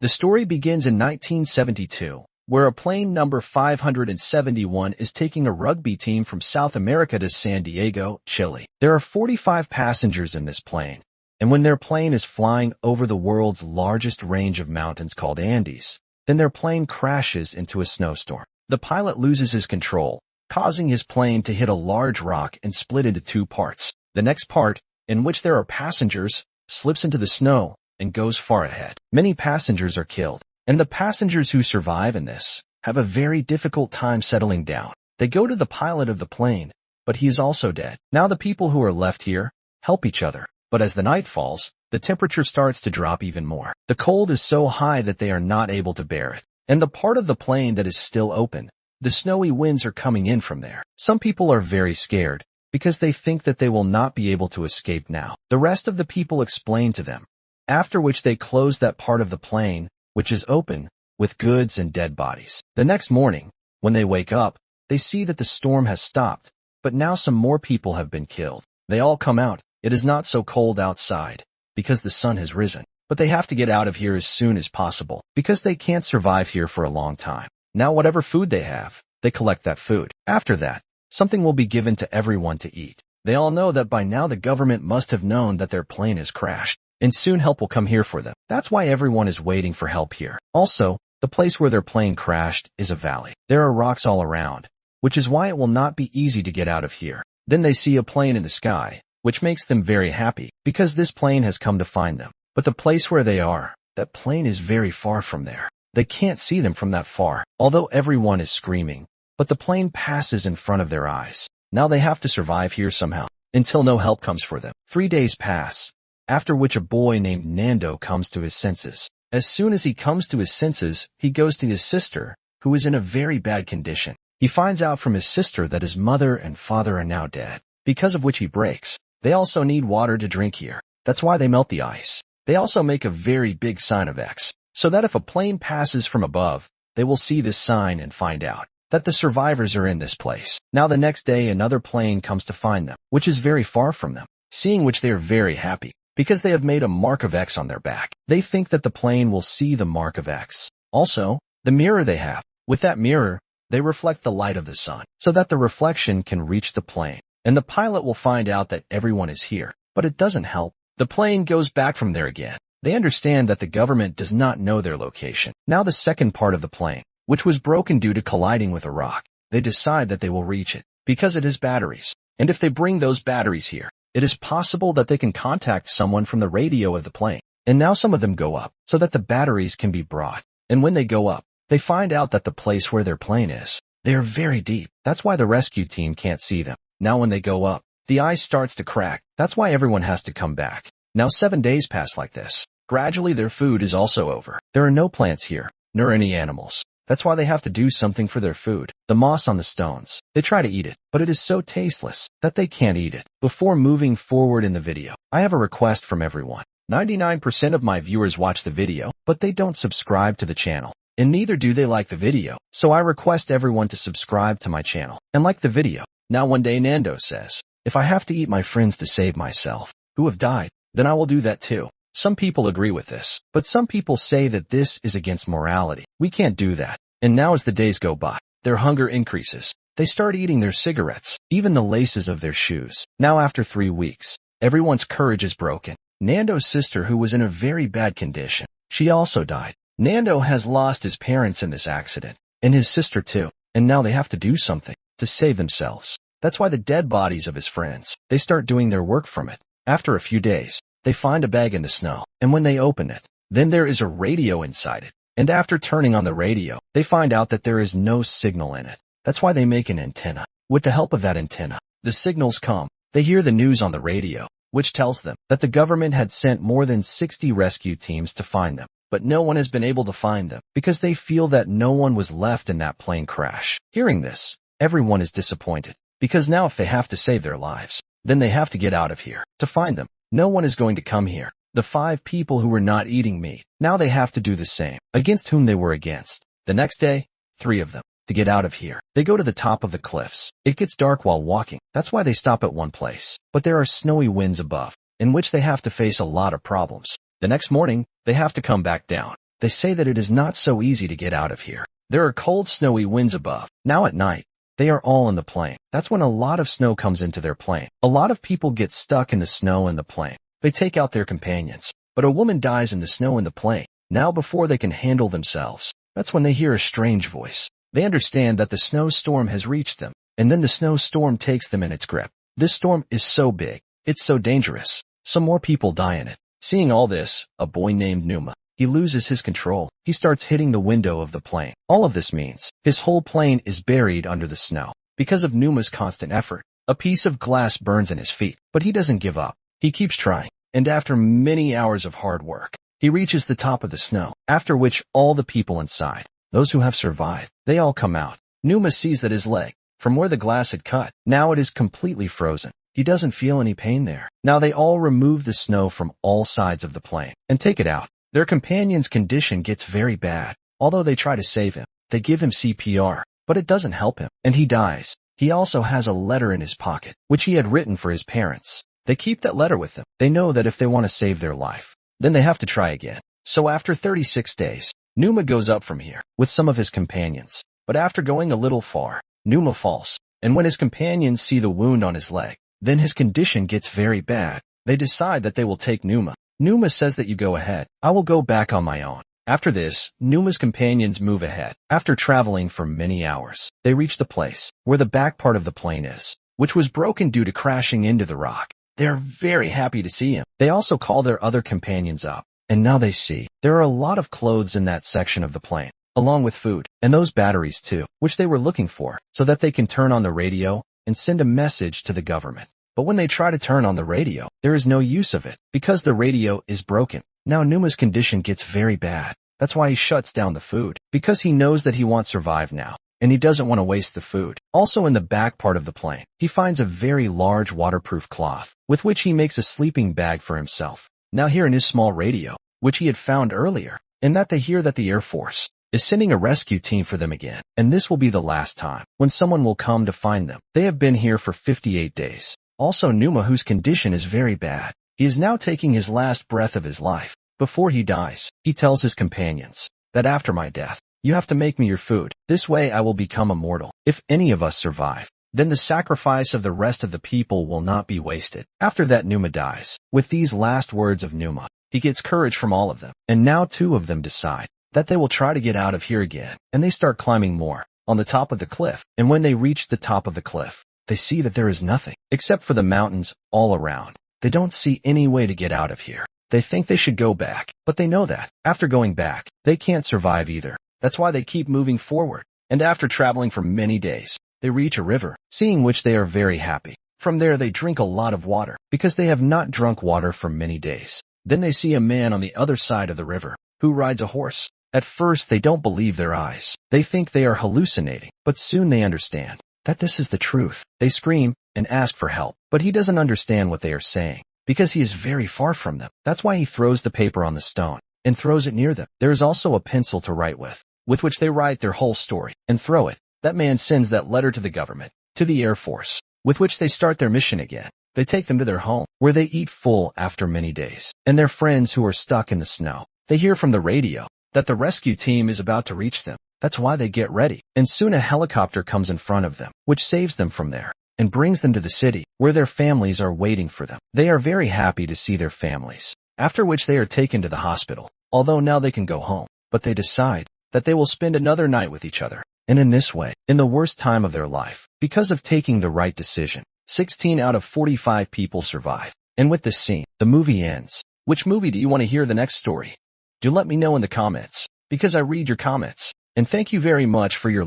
The story begins in 1972, where a plane number 571 is taking a rugby team from South America to San Diego, Chile. There are 45 passengers in this plane, and when their plane is flying over the world's largest range of mountains called Andes, then their plane crashes into a snowstorm. The pilot loses his control, causing his plane to hit a large rock and split into two parts. The next part, in which there are passengers, slips into the snow and goes far ahead. Many passengers are killed, and the passengers who survive in this have a very difficult time settling down. They go to the pilot of the plane, but he is also dead. Now the people who are left here help each other, but as the night falls, the temperature starts to drop even more. The cold is so high that they are not able to bear it, and the part of the plane that is still open, the snowy winds are coming in from there. Some people are very scared because they think that they will not be able to escape now. The rest of the people explain to them, after which they close that part of the plane, which is open, with goods and dead bodies. The next morning, when they wake up, they see that the storm has stopped, but now some more people have been killed. They all come out. It is not so cold outside, because the sun has risen, but they have to get out of here as soon as possible, because they can't survive here for a long time. Now whatever food they have, they collect that food. After that, something will be given to everyone to eat. They all know that by now the government must have known that their plane has crashed, and soon help will come here for them. That's why everyone is waiting for help here. Also, the place where their plane crashed is a valley. There are rocks all around, which is why it will not be easy to get out of here. Then they see a plane in the sky, which makes them very happy, because this plane has come to find them. But the place where they are, that plane is very far from there. They can't see them from that far, although everyone is screaming, but the plane passes in front of their eyes. Now they have to survive here somehow, until no help comes for them. 3 days pass, after which a boy named Nando comes to his senses. As soon as he comes to his senses, he goes to his sister, who is in a very bad condition. He finds out from his sister that his mother and father are now dead, because of which he breaks. They also need water to drink here. That's why they melt the ice. They also make a very big sign of X, so that if a plane passes from above, they will see this sign and find out that the survivors are in this place. Now the next day another plane comes to find them, which is very far from them, seeing which they are very happy, because they have made a mark of X on their back. They think that the plane will see the mark of X. Also, the mirror they have. With that mirror, they reflect the light of the sun, so that the reflection can reach the plane, and the pilot will find out that everyone is here. But it doesn't help. The plane goes back from there again. They understand that the government does not know their location. Now the second part of the plane, which was broken due to colliding with a rock, they decide that they will reach it, because it has batteries. And if they bring those batteries here, it is possible that they can contact someone from the radio of the plane. And now some of them go up, so that the batteries can be brought. And when they go up, they find out that the place where their plane is, they are very deep. That's why the rescue team can't see them. Now when they go up, the ice starts to crack. That's why everyone has to come back. Now 7 days pass like this. Gradually their food is also over. There are no plants here, nor any animals. That's why they have to do something for their food. The moss on the stones. They try to eat it, but it is so tasteless that they can't eat it. Before moving forward in the video, I have a request from everyone. 99% of my viewers watch the video, but they don't subscribe to the channel. And neither do they like the video. So I request everyone to subscribe to my channel and like the video. Now one day Nando says, if I have to eat my friends to save myself, who have died, then I will do that too. Some people agree with this, but some people say that this is against morality. We can't do that. And now as the days go by, their hunger increases. They start eating their cigarettes, even the laces of their shoes. Now after 3 weeks, everyone's courage is broken. Nando's sister, who was in a very bad condition, she also died. Nando has lost his parents in this accident, and his sister too. And now they have to do something to save themselves. That's why the dead bodies of his friends, they start doing their work from it. After a few days, they find a bag in the snow, and when they open it, then there is a radio inside it. And after turning on the radio, they find out that there is no signal in it. That's why they make an antenna. With the help of that antenna, the signals come. They hear the news on the radio, which tells them that the government had sent more than 60 rescue teams to find them. But no one has been able to find them, because they feel that no one was left in that plane crash. Hearing this, everyone is disappointed, because now if they have to save their lives, then they have to get out of here. To find them, no one is going to come here. The 5 people who were not eating meat, now they have to do the same, against whom they were against. The next day, 3 of them, to get out of here, they go to the top of the cliffs. It gets dark while walking. That's why they stop at one place. But there are snowy winds above, in which they have to face a lot of problems. The next morning, they have to come back down. They say that it is not so easy to get out of here. There are cold, snowy winds above. Now at night, they are all in the plane. That's when a lot of snow comes into their plane. A lot of people get stuck in the snow in the plane. They take out their companions. But a woman dies in the snow in the plane. Now before they can handle themselves, that's when they hear a strange voice. They understand that the snowstorm has reached them, and then the snowstorm takes them in its grip. This storm is so big, it's so dangerous. Some more people die in it. Seeing all this, a boy named Numa, he loses his control. He starts hitting the window of the plane. All of this means his whole plane is buried under the snow. Because of Numa's constant effort, a piece of glass burns in his feet, but he doesn't give up. He keeps trying, and after many hours of hard work, he reaches the top of the snow, after which all the people inside, those who have survived, they all come out. Numa sees that his leg, from where the glass had cut, now it is completely frozen. He doesn't feel any pain there. Now they all remove the snow from all sides of the plane and take it out. Their companion's condition gets very bad. Although they try to save him, they give him CPR, but it doesn't help him, and he dies. He also has a letter in his pocket, which he had written for his parents. They keep that letter with them. They know that if they want to save their life, then they have to try again. So after 36 days, Numa goes up from here with some of his companions. But after going a little far, Numa falls, and when his companions see the wound on his leg, then his condition gets very bad. They decide that they will take Numa. Numa says that you go ahead. I will go back on my own. After this, Numa's companions move ahead. After traveling for many hours, they reach the place where the back part of the plane is, which was broken due to crashing into the rock. They are very happy to see him. They also call their other companions up, and now they see there are a lot of clothes in that section of the plane, along with food, and those batteries too, which they were looking for, so that they can turn on the radio and send a message to the government. But when they try to turn on the radio, there is no use of it, because the radio is broken. Now Numa's condition gets very bad. That's why he shuts down the food, because he knows that he won't survive now, and he doesn't want to waste the food. Also in the back part of the plane, he finds a very large waterproof cloth, with which he makes a sleeping bag for himself. Now here in his small radio, which he had found earlier, in that they hear that the Air Force is sending a rescue team for them again, and this will be the last time when someone will come to find them. They have been here for 58 days. Also Numa, whose condition is very bad, he is now taking his last breath of his life. Before he dies, he tells his companions that after my death, you have to make me your food. This way I will become immortal. If any of us survive, then the sacrifice of the rest of the people will not be wasted. After that, Numa dies. With these last words of Numa, he gets courage from all of them, and now 2 of them decide that they will try to get out of here again, and they start climbing more on the top of the cliff. And when they reach the top of the cliff, they see that there is nothing except for the mountains all around. They don't see any way to get out of here. They think they should go back, but they know that after going back, they can't survive either. That's why they keep moving forward. And after traveling for many days, they reach a river, seeing which they are very happy. From there they drink a lot of water, because they have not drunk water for many days. Then they see a man on the other side of the river, who rides a horse. At first they don't believe their eyes. They think they are hallucinating, but soon they understand that this is the truth. They scream and ask for help, but he doesn't understand what they are saying, because he is very far from them. That's why he throws the paper on the stone and throws it near them. There is also a pencil to write with which they write their whole story and throw it. That man sends that letter to the government, to the Air Force, with which they start their mission again. They take them to their home, where they eat full after many days. And their friends who are stuck in the snow, they hear from the radio that the rescue team is about to reach them. That's why they get ready. And soon a helicopter comes in front of them, which saves them from there and brings them to the city, where their families are waiting for them. They are very happy to see their families, after which they are taken to the hospital. Although now they can go home, but they decide that they will spend another night with each other. And in this way, in the worst time of their life, because of taking the right decision, 16 out of 45 people survive. And with this scene, the movie ends. Which movie do you want to hear the next story? Do let me know in the comments, because I read your comments. And thank you very much for your